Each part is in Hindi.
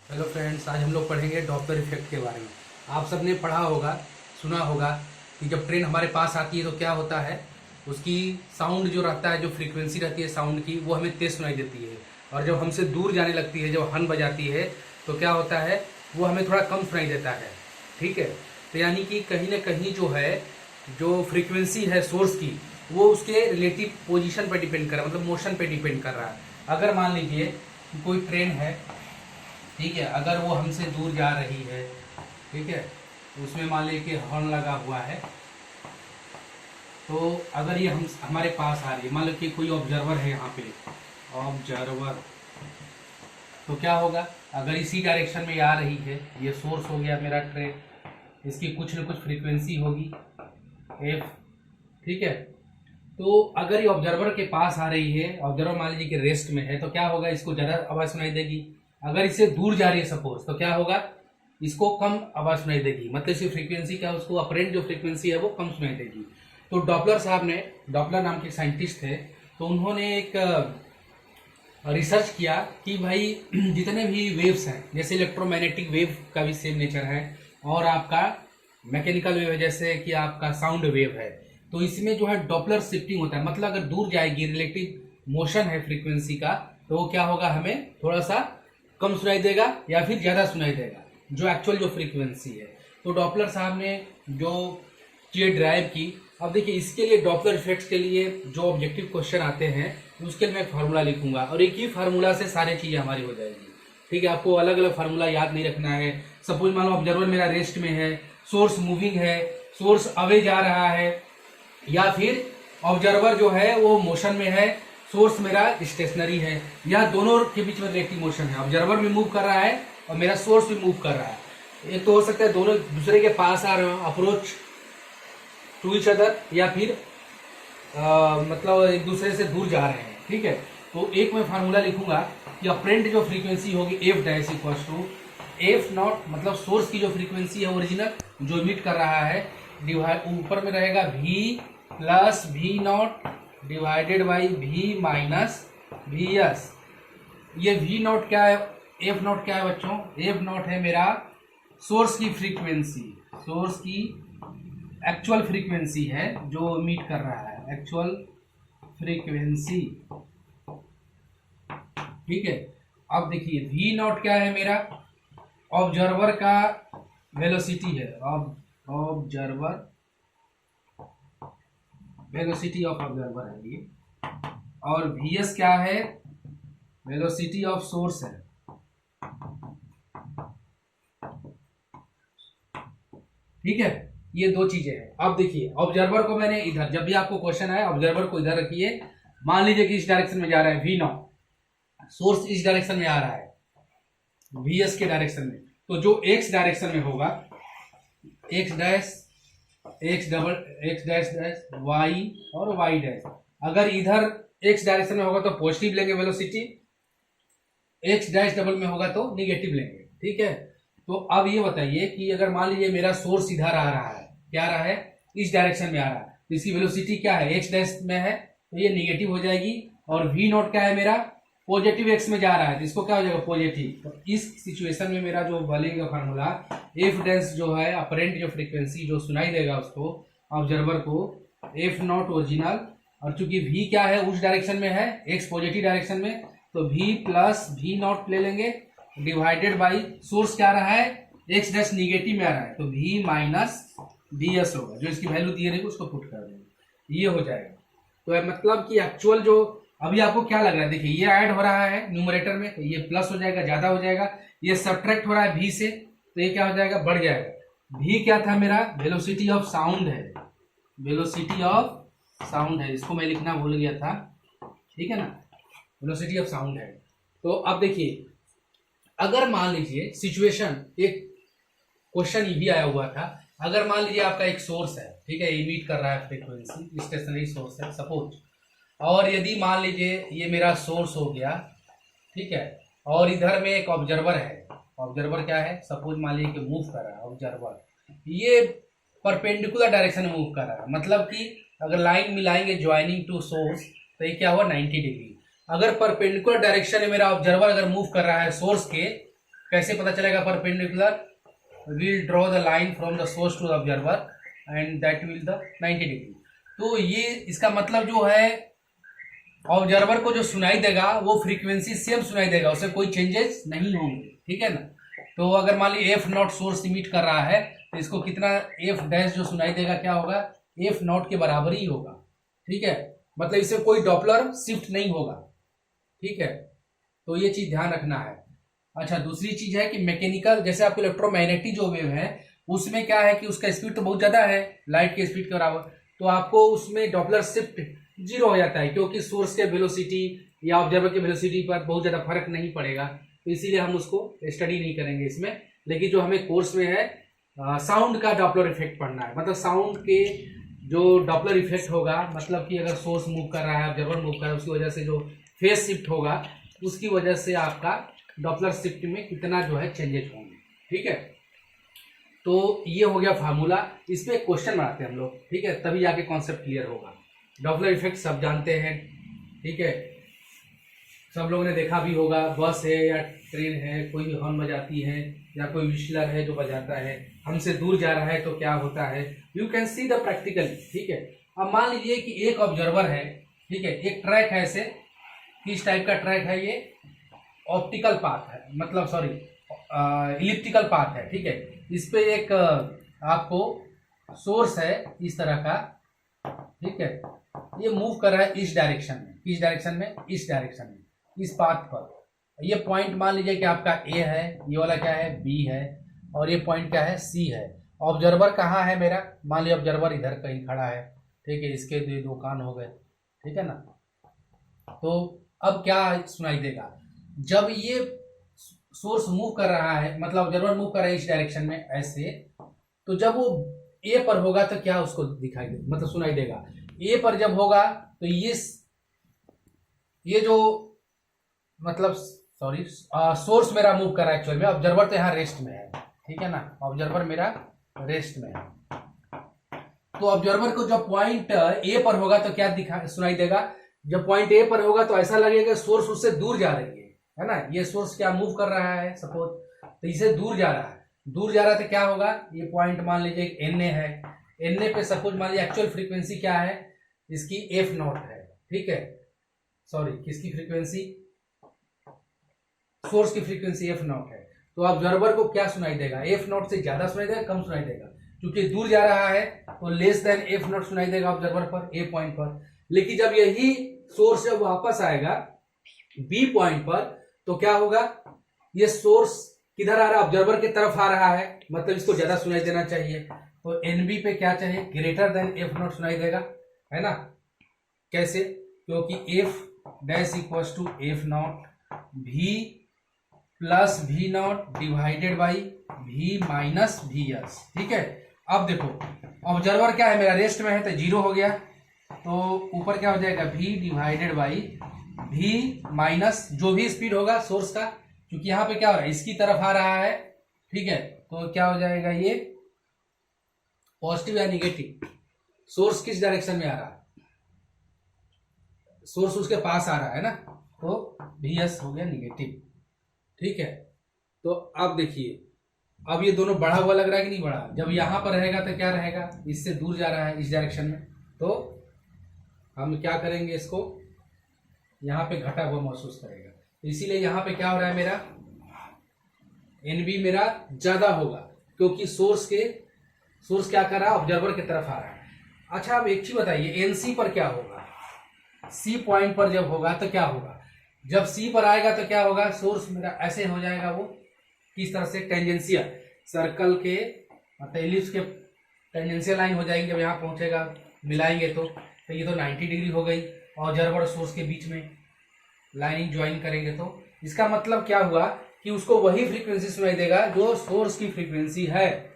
हेलो फ्रेंड्स, आज हम लोग पढ़ेंगे डॉपलर इफेक्ट के बारे में। आप सबने पढ़ा होगा, सुना होगा कि जब ट्रेन हमारे पास आती है तो क्या होता है, उसकी साउंड जो रहता है, जो फ्रीक्वेंसी रहती है साउंड की, वो हमें तेज सुनाई देती है। और जब हमसे दूर जाने लगती है, जब हॉर्न बजाती है, तो क्या होता है, वो हमें थोड़ा कम सुनाई देता है। ठीक है, तो यानी कि कहीं ना कहीं जो है, जो फ्रीक्वेंसी है सोर्स की, वो उसके रिलेटिव पोजीशन पर डिपेंड कर रहा है, मतलब मोशन पे डिपेंड कर रहा है। अगर मान लीजिए कि कोई ट्रेन है, ठीक है, अगर वो हमसे दूर जा रही है, ठीक है, उसमें मान लीजिए कि हॉर्न लगा हुआ है, तो अगर ये हम हमारे पास आ रही है, मान लो कि कोई ऑब्जर्वर है यहाँ पे, ऑब्जर्वर, तो क्या होगा, अगर इसी डायरेक्शन में आ रही है, ये सोर्स हो गया मेरा ट्रेन, इसकी कुछ न कुछ फ्रीक्वेंसी होगी एफ, ठीक है। तो अगर ये ऑब्जर्वर के पास आ रही है, ऑब्जर्वर मान लीजिए कि रेस्ट में है, तो क्या होगा, इसको ज़्यादा आवाज़ सुनाई देगी। अगर इससे दूर जा रही है सपोज, तो क्या होगा, इसको कम आवाज़ सुनाई देगी, मतलब इसकी फ्रीक्वेंसी क्या, उसको अपरेंट जो फ्रीक्वेंसी है वो कम सुनाई देगी। तो डॉपलर साहब ने, डॉपलर नाम के साइंटिस्ट थे, तो उन्होंने एक रिसर्च किया कि भाई जितने भी वेव्स हैं, जैसे इलेक्ट्रोमैग्नेटिक वेव का भी सेम नेचर है, और आपका मैकेनिकल वेव है, जैसे कि आपका साउंड वेव है, तो इसमें जो है डॉपलर शिफ्टिंग होता है। मतलब अगर दूर जाएगी, रिलेटिव मोशन है फ्रीक्वेंसी का, तो वो क्या होगा, हमें थोड़ा सा कम सुनाई देगा या फिर ज़्यादा सुनाई देगा, जो एक्चुअल जो फ्रीक्वेंसी है। तो डॉपलर साहब ने जो चीज़ ड्राइव की, अब देखिए इसके लिए डॉपलर इफेक्ट्स के लिए जो ऑब्जेक्टिव क्वेश्चन आते हैं, उसके लिए मैं फार्मूला लिखूंगा, और एक ही फार्मूला से सारी चीज़ें हमारी हो जाएगी। ठीक है, आपको अलग अलग फार्मूला याद नहीं रखना है। सपोज मान लो ऑब्जर्वर मेरा रेस्ट में है, सोर्स मूविंग है, सोर्स अवे जा रहा है, या फिर ऑब्जर्वर जो है वो मोशन में है, सोर्स मेरा स्टेशनरी है, या दोनों के बीच में रिलेटिव मोशन है, ऑब्जर्वर भी मूव कर रहा है और मेरा सोर्स भी मूव कर रहा है। एक तो हो सकता है दोनों दूसरे के पास आ रहे हो, अप्रोच टू इच अदर, या फिर मतलब एक दूसरे से दूर जा रहे हैं। ठीक है, तो एक मैं फार्मूला लिखूंगा कि अपरेंट जो फ्रीक्वेंसी होगी F dash equals to F not, मतलब सोर्स की जो फ्रीक्वेंसी है ओरिजिनल जो इमिट कर रहा है, डिवाइड ऊपर में रहेगा V plus V not divided by V minus V S. ये वी नॉट क्या है, एफ नॉट क्या है बच्चों, एफ नॉट है मेरा सोर्स की फ्रीक्वेंसी, सोर्स की एक्चुअल फ्रीक्वेंसी है जो मीट कर रहा है, एक्चुअल फ्रीक्वेंसी। ठीक है, अब देखिए वी नॉट क्या है मेरा, ऑब्जर्वर का वेलोसिटी है, ऑब्जर्वर वेलोसिटी ऑफ ऑब्जर्वर है ये, और वी एस क्या है, वेलोसिटी ऑफ सोर्स है। ठीक है, ये दो चीजें हैं। अब देखिए ऑब्जर्वर को मैंने इधर, जब भी आपको क्वेश्चन आए ऑब्जर्वर को इधर रखिए, मान लीजिए कि इस डायरेक्शन में जा रहा है वी नॉट, सोर्स इस डायरेक्शन में आ रहा है वी एस के डायरेक्शन में, तो जो एक्स डायरेक्शन में होगा, X dash, X double, X dash dash Y और वाई डैश, अगर इधर एक्स डायरेक्शन में होगा तो पॉजिटिव लेंगे वेलोसिटी, एक्स डैश डबल में होगा तो निगेटिव लेंगे। ठीक है, तो अब ये बताइए कि अगर मान लीजिए मेरा सोर्स इधर आ रहा है, क्या आ रहा है, इस डायरेक्शन में आ रहा है, तो इसकी वेलोसिटी क्या है, एक्स डैश में है, तो ये निगेटिव हो जाएगी, और वी नॉट क्या है मेरा, पॉजिटिव एक्स में जा रहा है, तो इसको क्या हो जाएगा, पॉजिटिव। तो इस सिचुएशन में मेरा जो बनेगा फार्मूला, एफ डैश जो है अपरेंट जो फ्रीक्वेंसी जो सुनाई देगा उसको, ऑब्जर्वर को, एफ नॉट ओरिजिनल, और चूंकि वी क्या है उस डायरेक्शन में है, एक्स पॉजिटिव डायरेक्शन में, तो वी प्लस वी नॉट ले लेंगे डिवाइडेड बाई सोर्स क्या रहा है, एक्स डैश निगेटिव में आ रहा है, तो वी माइनस डी एस होगा, जो इसकी वैल्यू दिए रहेगी उसको पुट कर देंगे, ये हो जाएगा। तो मतलब कि एक्चुअल जो अभी आपको क्या लग रहा है, देखिए ये ऐड हो रहा है न्यूमरेटर में, तो ये प्लस हो जाएगा, ज्यादा हो जाएगा, ये सब्ट्रैक्ट हो रहा है भी से, तो ये क्या हो जाएगा, बढ़ जाएगा। भी क्या था मेरा, वेलोसिटी ऑफ साउंड है, वेलोसिटी ऑफ साउंड है, इसको मैं लिखना भूल गया था, ठीक है ना, वेलोसिटी ऑफ साउंड है। तो अब देखिए अगर मान लीजिए सिचुएशन, एक क्वेश्चन ये भी आया हुआ था, अगर मान लीजिए आपका एक सोर्स है, ठीक है, इमिट कर रहा है फ्रीक्वेंसी, स्टेशनरी सोर्स है सपोज, और यदि मान लीजिए ये मेरा सोर्स हो गया, ठीक है, और इधर में एक ऑब्जर्वर है, ऑब्जर्वर क्या है, सपोज मान लीजिए कि मूव कर रहा है ऑब्जर्वर, ये परपेंडिकुलर डायरेक्शन में मूव कर रहा है, मतलब कि अगर लाइन मिलाएंगे ज्वाइनिंग टू सोर्स, तो ये क्या हुआ, 90 डिग्री। अगर परपेंडिकुलर डायरेक्शन में मेरा ऑब्जर्वर अगर मूव कर रहा है सोर्स के, कैसे पता चलेगा? Perpendicular will draw the line from the source to the observer and that will the 90 degree. तो ये इसका मतलब जो है ऑब्जर्वर को जो सुनाई देगा वो फ्रीक्वेंसी सेम सुनाई देगा, उससे कोई चेंजेस नहीं होंगे, ठीक है ना। तो अगर मान ली एफ नॉट सोर्स इमिट कर रहा है तो इसको कितना एफ डैश जो सुनाई देगा क्या होगा? एफ नॉट के बराबर ही होगा, ठीक है। मतलब इससे कोई डॉपलर शिफ्ट नहीं होगा, ठीक है। तो ये चीज ध्यान रखना है। अच्छा, दूसरी चीज है कि मैकेनिकल, जैसे आपको इलेक्ट्रोमैग्नेटिक जो वेव है उसमें क्या है कि उसका स्पीड तो बहुत ज्यादा है लाइट के स्पीड के बराबर, तो आपको उसमें डॉपलर शिफ्ट जीरो हो जाता है, क्योंकि सोर्स के वेलोसिटी या ऑब्जर्वर के वेलोसिटी पर बहुत ज्यादा फर्क नहीं पड़ेगा, तो इसीलिए हम उसको स्टडी नहीं करेंगे इसमें। लेकिन जो हमें कोर्स में है साउंड का डॉपलर इफेक्ट पढ़ना है, मतलब साउंड के जो डॉपलर इफेक्ट होगा, मतलब कि अगर सोर्स मूव कर रहा है, ऑब्जर्वर मूव कर रहा है, उसकी वजह से जो फेज शिफ्ट होगा उसकी वजह से आपका डॉपलर शिफ्ट में कितना जो है चेंजेस होंगे, ठीक है। तो ये हो गया फार्मूला, इस पे क्वेश्चन बनाते हैं हम लोग, ठीक है, तभी जाके कॉन्सेप्ट क्लियर होगा। डॉपलर इफेक्ट सब जानते हैं, ठीक है, सब लोगों ने देखा भी होगा। बस है या ट्रेन है, कोई हॉर्न बजाती है या कोई विशलर है जो बजाता है, हमसे दूर जा रहा है तो क्या होता है, you can see the practical, ठीक है। अब मान लीजिए कि एक ऑब्जर्वर है, ठीक है, एक ट्रैक है, ऐसे किस टाइप का ट्रैक है ये? ऑप्टिकल पाथ है, मतलब सॉरी इलिप्टिकल पाथ है, ठीक है। इस पे एक आपको सोर्स है इस तरह का, ठीक है, ये मूव कर रहा है इस डायरेक्शन में, किस डायरेक्शन में? इस डायरेक्शन में, इस पाथ पर। ये पॉइंट मान लीजिए कि आपका ए है, ये वाला क्या है? बी है, और ये पॉइंट क्या है? सी है। ऑब्जर्वर कहाँ है मेरा? मान लीजिए ऑब्जर्वर इधर कहीं खड़ा है, ठीक है, इसके दो कान हो गए, ठीक है ना। तो अब क्या सुनाई देगा जब ये सोर्स मूव कर रहा है, मतलब ऑब्जर्वर मूव कर रहा है इस डायरेक्शन में ऐसे, तो जब वो ए पर होगा तो क्या उसको दिखाई दे, मतलब सुनाई देगा? ए पर जब होगा तो ये जो मतलब सॉरी सोर्स मेरा मूव कर रहा है एक्चुअल में, ऑब्जर्वर तो यहाँ रेस्ट में है, ठीक है ना, ऑब्जर्वर मेरा रेस्ट में है। तो ऑब्जर्वर को जब पॉइंट ए पर होगा तो क्या सुनाई देगा? जब पॉइंट ए पर होगा तो ऐसा लगेगा सोर्स उससे दूर जा रही है ना। ये सोर्स क्या मूव कर रहा है सपोज, तो इसे दूर जा रहा है, दूर जा रहा है तो क्या होगा? ये पॉइंट मान लीजिए एन ए है, एन ए पे सपोज मान लीजिए एक्चुअल फ्रीक्वेंसी क्या है इसकी? एफ नॉट है, ठीक है, सॉरी किसकी फ्रीक्वेंसी? सोर्स की फ्रीक्वेंसी एफ नॉट है। तो ऑब्जर्वर को क्या सुनाई देगा? एफ नॉट से ज्यादा सुनाई देगा, कम सुनाई देगा? क्योंकि दूर जा रहा है तो लेस देन एफ नॉट सुनाई देगा ऑब्जर्वर पर, ए पॉइंट पर। लेकिन जब यही सोर्स जब वापस आएगा बी पॉइंट पर तो क्या होगा? ये सोर्स किधर आ रहा है? ऑब्जर्वर की तरफ आ रहा है, मतलब इसको ज्यादा सुनाई देना चाहिए। तो एनबी पे क्या चाहिए? ग्रेटर देन एफ नॉट सुनाई देगा, है ना। कैसे? क्योंकि F dash equals to F not V plus V not divided by V minus V S, ठीक है। अब देखो ऑब्जर्वर क्या है मेरा? रेस्ट में है तो जीरो हो गया, तो ऊपर क्या हो जाएगा? भी डिवाइडेड बाई भी माइनस जो भी स्पीड होगा सोर्स का, क्योंकि यहाँ पे क्या हो रहा है? इसकी तरफ आ रहा है, ठीक है, तो क्या हो जाएगा? ये पॉजिटिव या निगेटिव? सोर्स किस डायरेक्शन में आ रहा है? सोर्स उसके पास आ रहा है ना, तो भी एस हो गया निगेटिव, ठीक है। तो अब देखिए, अब ये दोनों बढ़ा हुआ लग रहा है कि नहीं बढ़ा? जब यहां पर रहेगा तो क्या रहेगा? इससे दूर जा रहा है इस डायरेक्शन में, तो हम क्या करेंगे? इसको यहां पे घटा हुआ महसूस करेगा, तो इसीलिए यहां पे क्या हो रहा है मेरा? एनबी मेरा ज्यादा होगा, क्योंकि सोर्स क्या कर रहा है? ऑब्जर्वर की तरफ आ रहा है। अच्छा, अब एक चीज बताइए, एनसी पर क्या होगा? सी पॉइंट पर जब होगा तो क्या होगा? जब सी पर आएगा तो क्या होगा? सोर्स मेरा ऐसे हो जाएगा, वो किस तरह से? टेंजेंशियल सर्कल के मतलब एलिप्स के टेंजेंशियल लाइन हो जाएगी। जब यहाँ पहुंचेगा मिलाएंगे तो ये तो 90 डिग्री हो गई, ऑब्जर्वर और सोर्स के बीच में लाइनिंग ज्वाइन करेंगे तो इसका मतलब क्या हुआ कि उसको वही फ्रीक्वेंसी सुनाई देगा जो सोर्स की फ्रीक्वेंसी है।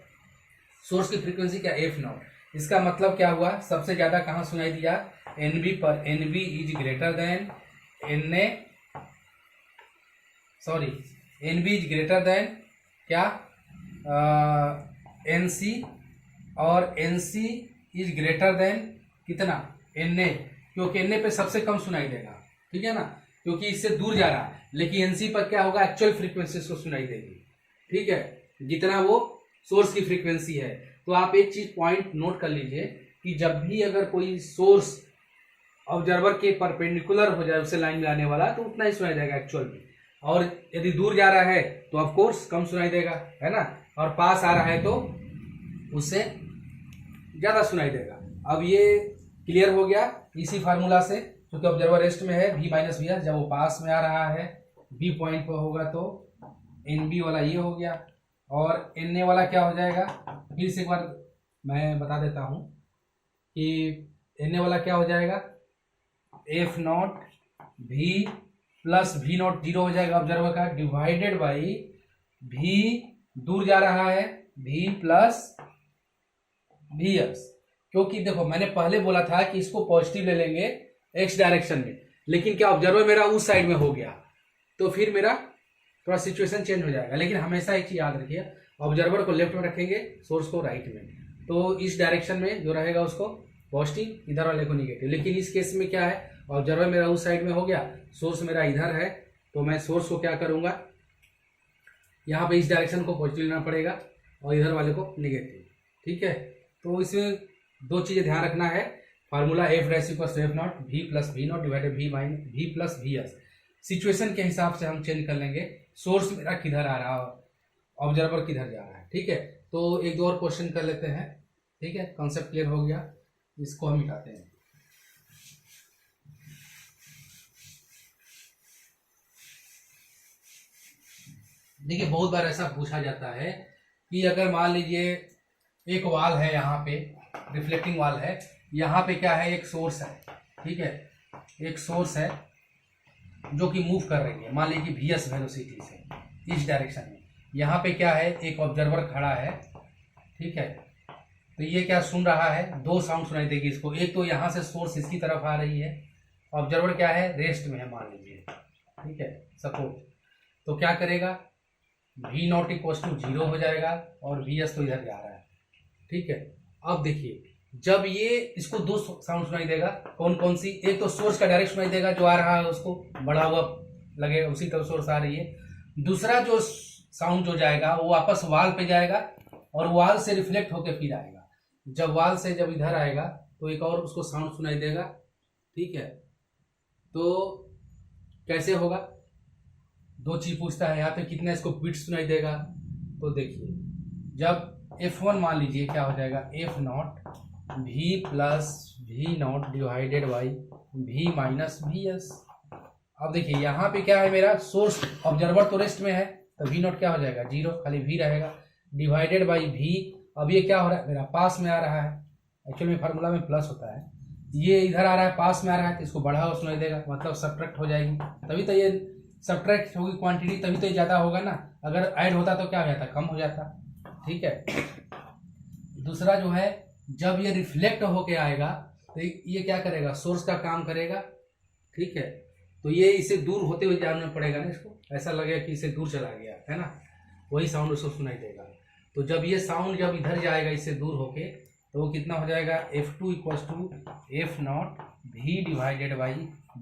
सोर्स की फ्रीक्वेंसी क्या? F not. इसका मतलब क्या हुआ? सबसे ज्यादा कहाँ सुनाई दिया? एनबी पर। NB is greater than NA, sorry NB is greater than क्या? एनसी, और एनसी इज ग्रेटर देन कितना? एनए, क्योंकि एनए पे सबसे कम सुनाई देगा, ठीक है ना, क्योंकि इससे दूर जा रहा है। लेकिन एनसी पर क्या होगा? एक्चुअल फ्रीक्वेंसी को सुनाई देगी। ठीक है, जितना वो सोर्स की फ्रीक्वेंसी है। तो आप एक चीज पॉइंट नोट कर लीजिए कि जब भी अगर कोई सोर्स ऑब्जर्वर के परपेंडिकुलर हो जाए उससे लाइन मिलाने वाला, तो उतना ही सुनाई देगा एक्चुअल में। और यदि दूर जा रहा है तो ऑफ कोर्स कम सुनाई देगा, है ना, और पास आ रहा है तो उससे ज्यादा सुनाई देगा। अब ये क्लियर हो गया इसी फार्मूला से, क्योंकि ऑब्जर्वर रेस्ट में है V माइनस वी एस, जब वो पास में आ रहा है B पॉइंट पर होगा तो NB वाला ये हो गया, और NA वाला क्या हो जाएगा, फिर से एक बार मैं बता देता हूँ कि NA वाला क्या हो जाएगा, F not V plus V not zero हो जाएगा ऑब्जर्वर का, डिवाइडेड बाई V दूर जा रहा है V प्लस VS। क्योंकि देखो मैंने पहले बोला था कि इसको पॉजिटिव ले लेंगे एक्स डायरेक्शन में, लेकिन क्या ऑब्जर्वर मेरा उस साइड में हो गया, तो फिर मेरा थोड़ा सिचुएशन चेंज हो जाएगा। लेकिन हमेशा एक चीज याद रखिए, ऑब्जर्वर को लेफ्ट में रखेंगे, सोर्स को राइट में, तो इस डायरेक्शन में जो रहेगा उसको पॉजिटिव, इधर वाले को निगेटिव। लेकिन इस केस में क्या है, ऑब्जर्वर मेरा उस साइड में हो गया, सोर्स मेरा इधर है, तो मैं सोर्स को क्या करूंगा, यहाँ पे इस डायरेक्शन को पॉजिटिव लेना पड़ेगा और इधर वाले को निगेटिव। ठीक है, तो इसमें दो चीजें ध्यान रखना है, formula F dash equals to F not V plus V not divided V plus VS। Situation के हिसाब से हम चेंज कर लेंगे, सोर्स मेरा किधर आ रहा है, ऑब्जर्वर किधर जा रहा है। ठीक है, तो एक दो और क्वेश्चन कर लेते हैं। ठीक है, कॉन्सेप्ट क्लियर हो गया, इसको हम मिटाते हैं। देखिए बहुत बार ऐसा पूछा जाता है कि अगर मान लीजिए एक वाल है, यहाँ पे रिफ्लेक्टिंग वाल है, यहाँ पे क्या है, एक सोर्स है, ठीक है, एक सोर्स है जो कि मूव कर रही है, मान लीजिए VS वेलोसिटी से इस डायरेक्शन में। यहाँ पे क्या है, एक ऑब्जर्वर खड़ा है, ठीक है, तो ये क्या सुन रहा है, दो साउंड सुनाई देगी इसको। एक तो यहाँ से सोर्स इसकी तरफ आ रही है, ऑब्जर्वर क्या है, रेस्ट में है मान लीजिए, ठीक है, सपोज, तो क्या करेगा, V नॉट इक्वल टू 0 हो जाएगा और VS तो इधर जा रहा है। ठीक है, अब देखिए जब ये इसको दो साउंड सुनाई देगा, कौन कौन सी, एक तो सोर्स का डायरेक्ट सुनाई देगा, जो आ रहा है उसको बड़ा हुआ लगेगा, उसी तरफ सोर्स आ रही है। दूसरा जो साउंड जो जाएगा वो वापस वाल पे जाएगा और वाल से रिफ्लेक्ट होकर फिर आएगा। जब वाल से जब इधर आएगा तो एक और उसको साउंड सुनाई देगा। ठीक है, तो कैसे होगा, दो चीज पूछता है यहाँ पे, कितना इसको बीट सुनाई देगा। तो देखिए जब F1 मान लीजिए क्या हो जाएगा, F not V plus V not divided by V minus VS। अब देखिए यहाँ पे क्या है, मेरा सोर्स ऑब्जर्वर तो रेस्ट में है, तो V नॉट क्या हो जाएगा, 0, खाली V रहेगा, डिवाइडेड बाई V। अब ये क्या हो रहा है, मेरा पास में आ रहा है, एक्चुअली में फार्मूला में प्लस होता है, ये इधर आ रहा है, पास में आ रहा है, तो इसको बढ़ा हुआ सुनाई देगा, मतलब सब्ट्रैक्ट हो जाएगी, तभी तो ये सब्ट्रैक्ट होगी क्वांटिटी, तभी तो ये ज़्यादा होगा ना। अगर ऐड होता तो क्या हो जाता, कम हो जाता। ठीक है, दूसरा जो है, जब ये रिफ्लेक्ट होके आएगा तो ये क्या करेगा, सोर्स का काम करेगा। ठीक है, तो ये इसे दूर होते हुए जानना पड़ेगा ना, इसको ऐसा लगेगा कि इसे दूर चला गया है ना, वही साउंड उसको सुनाई देगा। तो जब ये साउंड जब इधर जाएगा इससे दूर होके, तो वो कितना हो जाएगा, F2 equals to F not V divided by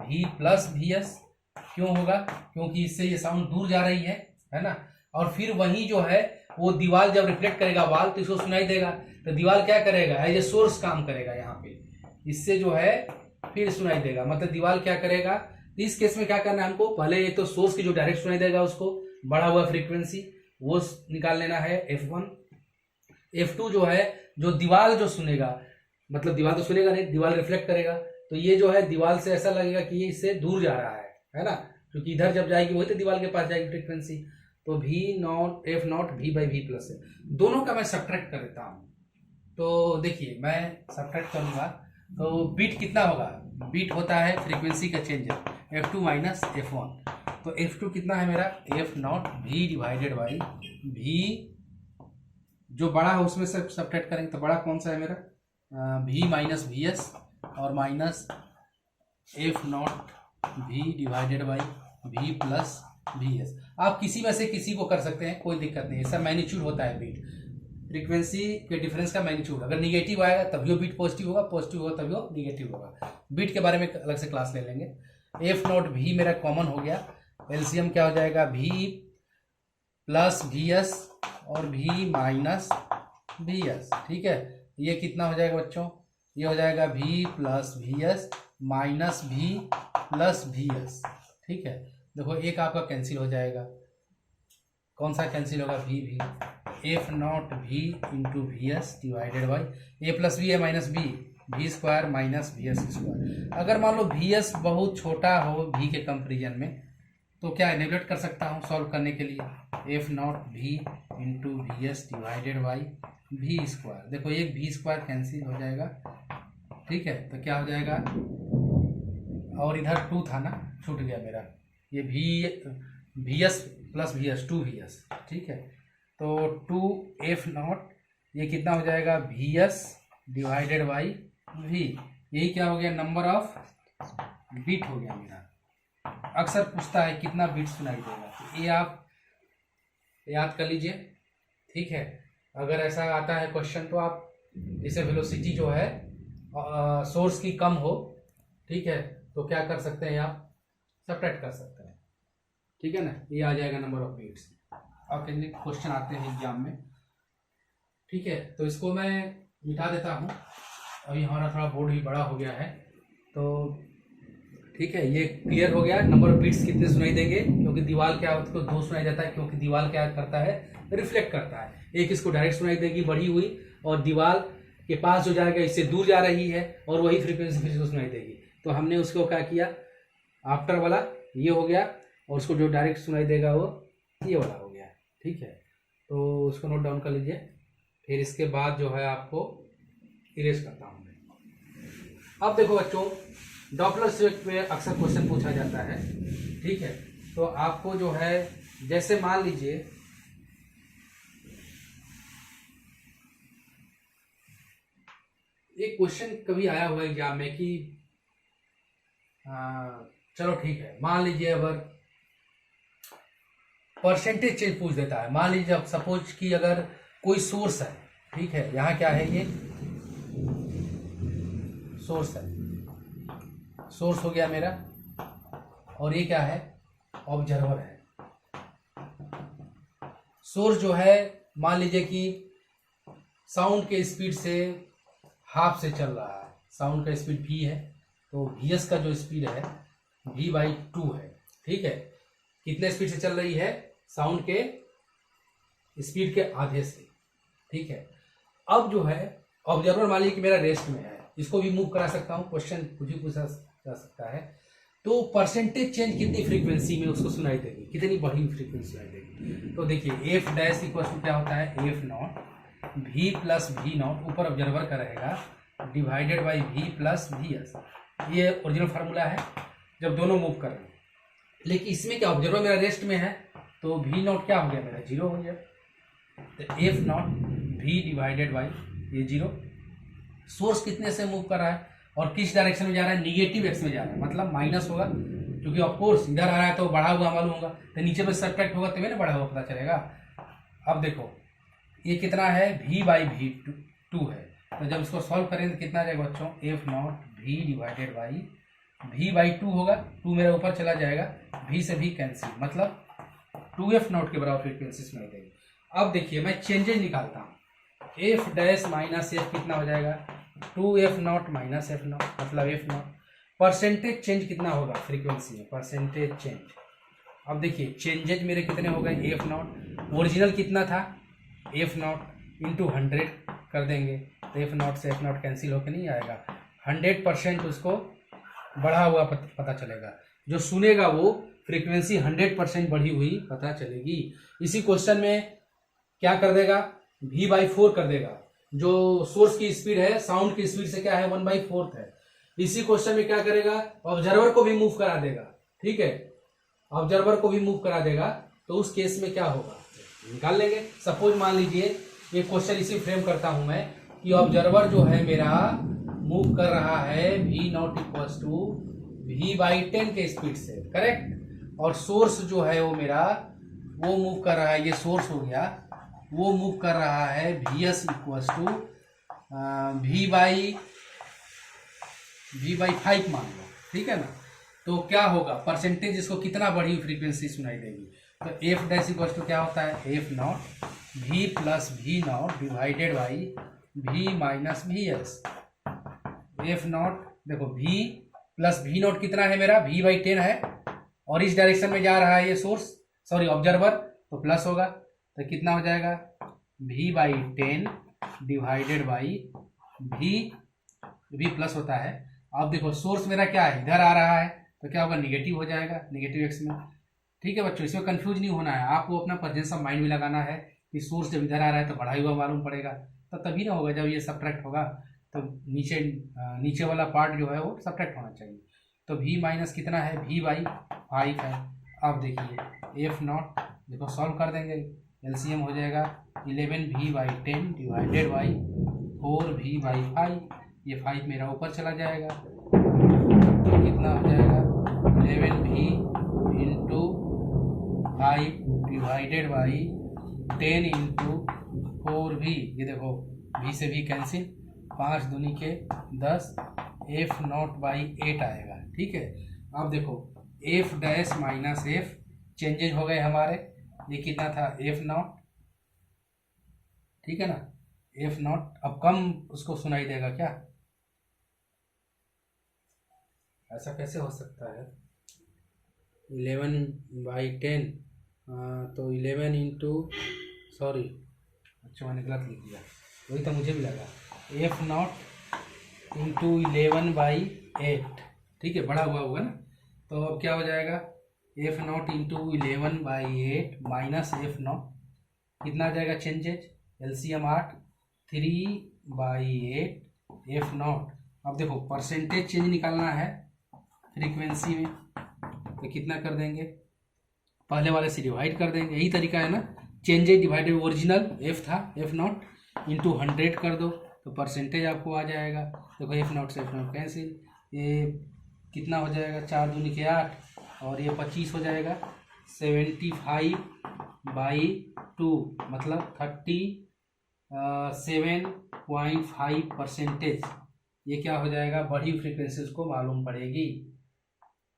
V plus VS। क्यों होगा, क्योंकि इससे ये साउंड दूर जा रही है ना, और फिर वही जो है वो दीवार जब रिफ्लेक्ट करेगा वाल तो इसको सुनाई देगा, तो दीवार क्या करेगा, एज ए सोर्स काम करेगा यहाँ पे, इससे जो है फिर सुनाई देगा, मतलब दीवार क्या करेगा। तो इस केस में क्या करना है हमको, पहले एक तो सोर्स की जो डायरेक्ट सुनाई देगा उसको बढ़ा हुआ फ्रीक्वेंसी वो निकाल लेना है F1। F2 जो है, जो दीवार जो सुनेगा, मतलब दीवार तो सुनेगा नहीं, दीवार रिफ्लेक्ट करेगा, तो ये जो है दीवार से ऐसा लगेगा कि ये इससे दूर जा रहा है ना, क्योंकि इधर जब जाएगी वही तो दीवार के पास जाएगी फ्रीक्वेंसी। तो V not F not V by V plus है, दोनों का मैं सब्ट्रैक्ट कर देता हूँ। तो देखिए मैं सब्ट्रैक्ट करूंगा तो बीट कितना होगा, बीट होता है फ्रीक्वेंसी का चेंज F2 माइनस F1, तो F2 कितना है मेरा, F not V divided by V, जो बड़ा है उसमें से सब्ट्रैक्ट करेंगे, तो बड़ा कौन सा है मेरा, V माइनस VS और minus F not V divided by V plus VS। आप किसी में से किसी को कर सकते हैं, कोई दिक्कत नहीं, ऐसा मैग्नीट्यूड होता है बीट, फ्रीक्वेंसी के डिफरेंस का मैग्नीट्यूड। अगर निगेटिव आएगा तभी वो बीट पॉजिटिव होगा, पॉजिटिव होगा तभी वो निगेटिव होगा। बीट के बारे में अलग से क्लास ले लेंगे। F नॉट V मेरा कॉमन हो गया, एलसीएम क्या हो जाएगा, V प्लस वी एस और वी माइनस वी एस। ठीक है, ये कितना हो जाएगा बच्चों, ये हो जाएगा V plus V S minus V plus V S. ठीक है, देखो एक आपका कैंसिल हो जाएगा, कौन सा कैंसिल होगा, V V, F not V into V S divided by A plus V है minus B, V square minus V S square. अगर मान लो वी एस बहुत छोटा हो वी के कंपेरिजन में तो क्या नेगलेक्ट कर सकता हूँ सॉल्व करने के लिए, F not V into V S divided by V square. देखो एक वी स्क्वायर कैंसिल हो जाएगा। ठीक है, तो क्या हो जाएगा, और इधर टू था ना, छूट गया मेरा, ये V S plus V S, two V S. ठीक है, तो टू एफ नॉट, ये कितना हो जाएगा, V S divided by V, यही क्या हो गया, नंबर ऑफ बिट हो गया मेरा। अक्सर पूछता है कितना बिट सुनाई देगा, तो ये आप याद कर लीजिए। ठीक है, अगर ऐसा आता है क्वेश्चन तो आप जैसे वेलोसिटी जो है सोर्स की कम हो, ठीक है, तो क्या कर सकते हैं आप, सब्ट्रैक्ट कर सकते हैं। ठीक है ना, ये आ जाएगा नंबर ऑफ बिट्स। अब क्वेश्चन आते हैं एग्जाम में। ठीक है, तो इसको मैं मिटा देता हूँ, अभी हमारा थोड़ा बोर्ड भी बड़ा हो गया है। तो ठीक है, ये क्लियर हो गया, नंबर ऑफ बिट्स कितने सुनाई देंगे, क्योंकि दीवार क्या उसको दो सुनाई जाता है, क्योंकि दीवार क्या करता है, रिफ्लेक्ट करता है। एक इसको डायरेक्ट सुनाई देगी बढ़ी हुई, और दीवार के पास जो जाएगा इससे दूर जा रही है, और वही फ्रीक्वेंसी फिर इसको सुनाई देगी। तो हमने उसको क्या किया, आफ्टर वाला ये हो गया, और उसको जो डायरेक्ट सुनाई देगा वो ये वाला हो गया। ठीक है, तो उसको नोट डाउन कर लीजिए, फिर इसके बाद जो है आपको इरेज करता हूँ मैं। अब देखो बच्चों, डॉपलर इफेक्ट पे अक्सर क्वेश्चन पूछा जाता है। ठीक है, तो आपको जो है, जैसे मान लीजिए एक क्वेश्चन कभी आया हुआ एग्जाम में कि चलो ठीक है, मान लीजिए अगर परसेंटेज चेंज पूछ देता है, मान लीजिए अब सपोज कि अगर कोई सोर्स है, ठीक है, यहाँ क्या है, ये सोर्स है, सोर्स हो गया मेरा, और ये क्या है, ऑब्जर्वर है। सोर्स जो है मान लीजिए कि साउंड के स्पीड से हाफ से चल रहा है, साउंड का स्पीड v है, तो vs का जो स्पीड है v/2 है। ठीक है, कितने स्पीड से चल रही है, साउंड के स्पीड के आधे से। ठीक है, अब जो है ऑब्जर्वर मान लीजिए कि मेरा रेस्ट में है, इसको भी मूव करा सकता हूँ, क्वेश्चन कुछ भी पूछा जा सकता है। तो परसेंटेज चेंज कितनी फ्रीक्वेंसी में उसको सुनाई देगी, कितनी बढ़ी फ्रीक्वेंसी सुनाई देगी। तो देखिए एफ डैश इक्वल टू क्या होता है, F not V plus V not, ऊपर ऑब्जर्वर का रहेगा, divided by V plus V S. ये ओरिजिनल फार्मूला है जब दोनों मूव कर रहे हैं। लेकिन इसमें क्या, ऑब्जर्वर मेरा रेस्ट में है, तो वी नॉट क्या हो गया, मेरा जीरो हो गया। तो F not V divided by ये जीरो। सोर्स कितने से मूव कर रहा है और किस डायरेक्शन में जा रहा है, निगेटिव एक्स में जा रहा है, मतलब माइनस होगा, क्योंकि ऑफकोर्स इधर आ रहा है तो बढ़ा हुआ मालूम होगा, तो नीचे में सब्ट्रैक्ट होगा तभी ना बढ़ा हुआ पता चलेगा। अब देखो ये कितना है, v/v2 है, तो जब इसको सॉल्व करेंगे तो कितना आ जाएगा बच्चों, F not V divided by v/2 होगा, 2 मेरा ऊपर चला जाएगा, v से v कैंसिल, मतलब 2f नॉट के बराबर फ्रीक्वेंसी सुनाई देगी। अब देखिए मैं चेंजेज निकालता हूँ, एफ डैश माइनस एफ कितना हो जाएगा, 2f not minus F not, मतलब एफ नॉट। परसेंटेज चेंज कितना होगा फ्रीक्वेंसी में, परसेंटेज चेंज। अब देखिए चेंजेज मेरे कितने हो गए, एफ नॉट ओरिजिनल कितना था, एफ नॉट इंटू 100 कर देंगे, तो एफ नॉट से एफ नॉट कैंसिल होकर नहीं आएगा, 100% उसको बढ़ा हुआ पता चलेगा, जो सुनेगा वो फ्रीक्वेंसी 100% बढ़ी हुई पता चलेगी। इसी क्वेश्चन में क्या कर देगा, v/4 कर देगा, जो सोर्स की स्पीड है साउंड की स्पीड से क्या है 1/4 है। इसी क्वेश्चन में क्या करेगा, ऑब्जर्वर को भी मूव करा देगा। ठीक है, ऑब्जर्वर को भी मूव करा देगा, तो उस केस में क्या होगा निकाल लेंगे। सपोज मान लीजिए ये क्वेश्चन इसी फ्रेम करता हूं मैं कि ऑब्जर्वर जो है मेरा मूव कर रहा है v not equals to v/10 के स्पीड से, करेक्ट, और सोर्स जो है वो मेरा वो मूव कर रहा है, ये सोर्स हो गया, वो मूव कर रहा है vs इक्वल्स टू v/5 मान लो। ठीक है ना, तो क्या होगा, परसेंटेज इसको कितना बढ़ी फ्रीक्वेंसी सुनाई देगी, तो एफ डैश इक्वल टू क्या होता है, F not V plus V not divided by V minus V S. F not देखो वी प्लस वी नॉट कितना है मेरा, वी बाई 10 है, और इस डायरेक्शन में जा रहा है ये सोर्स, सॉरी ऑब्जर्वर, तो प्लस होगा, तो कितना हो जाएगा V by 10 divided by V plus होता है। अब देखो सोर्स मेरा क्या है, इधर आ रहा है, तो क्या होगा नेगेटिव हो जाएगा, नेगेटिव एक्स में। ठीक है बच्चों, इसमें कंफ्यूज नहीं होना है, आपको अपना प्रेजेंस ऑफ माइंड भी लगाना है कि सोर्स जब इधर आ रहा है तो बढ़ा हुआ मालूम पड़ेगा, तो तभी ना होगा जब ये सब्ट्रैक्ट होगा, तो नीचे वाला पार्ट जो है वो सब्ट्रैक्ट होना चाहिए। तो v माइनस कितना है, v बाई 5 है। अब देखिए एफ नॉट देखो सॉल्व कर देंगे, एलसीएम हो जाएगा 11v by 10 divided by 4v by 5, ये 5 मेरा ऊपर चला जाएगा, तो कितना हो जाएगा 11v into 5 divided by 10 into 4v, ये देखो v से v कैंसिल, 5 दूनी के 10, एफ नॉट बाई 8 आएगा। ठीक है, अब देखो F dash minus F changes हो गए हमारे, ये कितना था एफ नॉट, ठीक है ना, एफ नॉट अब कम उसको सुनाई देगा क्या, ऐसा कैसे हो सकता है, 11 बाई 10, तो 11 इंटू, सॉरी अच्छा मैंने गलत लिख दिया, वही तो मुझे भी लगा, एफ नॉट इंटू 11 बाई 8, ठीक है बड़ा हुआ होगा ना, तो अब क्या हो जाएगा F not into 11 by 8 minus F not, कितना आ जाएगा changes, LCM 8, 3 by 8 F not. अब देखो परसेंटेज चेंज निकालना है फ्रीक्वेंसी में, तो कितना कर देंगे, पहले वाले से डिवाइड कर देंगे, यही तरीका है ना, चेंजेज डिवाइडेड ओरिजिनल एफ था एफ नॉट इंटू 100 कर दो, तो परसेंटेज आपको आ जाएगा। देखो एफ नॉट से एफ नॉट कैंसिल, ये कितना हो जाएगा 4 दूनी के 8, और ये 25 हो जाएगा, 75 बाई 2 मतलब 37.5%, ये क्या हो जाएगा, बड़ी फ्रीक्वेंसी उसको मालूम पड़ेगी,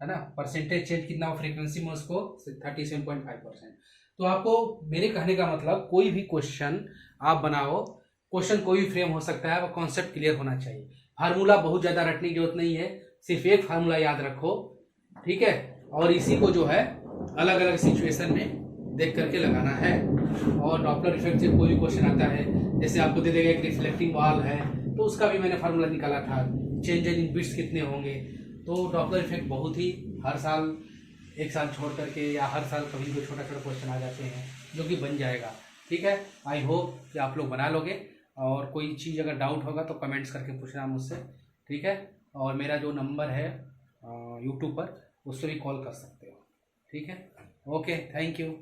है ना, परसेंटेज चेंज कितना हो फ्रीक्वेंसी में उसको 37.5%। तो आपको मेरे कहने का मतलब कोई भी क्वेश्चन आप बनाओ, क्वेश्चन कोई भी फ्रेम हो सकता है, वो कॉन्सेप्ट क्लियर होना चाहिए, फार्मूला बहुत ज़्यादा रटने की जरूरत नहीं है, सिर्फ एक फार्मूला याद रखो, ठीक है, और इसी को जो है अलग अलग सिचुएशन में देख करके लगाना है। और डॉपलर इफेक्ट से कोई भी क्वेश्चन आता है, जैसे आपको दे देगा एक रिफ्लेक्टिंग वॉल है, तो उसका भी मैंने फार्मूला निकाला था, चेंजेज इन बिट्स कितने होंगे, तो डॉपलर इफेक्ट बहुत ही हर साल एक साल छोड़ करके या हर साल कभी कोई छोटा छोटा क्वेश्चन आ जाते हैं जो कि बन जाएगा। ठीक है, आई होप कि आप लोग बना लोगे, और कोई चीज़ अगर डाउट होगा तो कमेंट्स करके पूछना मुझसे, ठीक है, और मेरा जो नंबर है यूट्यूब पर उससे भी कॉल कर सकते हो, ठीक है, ओके, थैंक यू।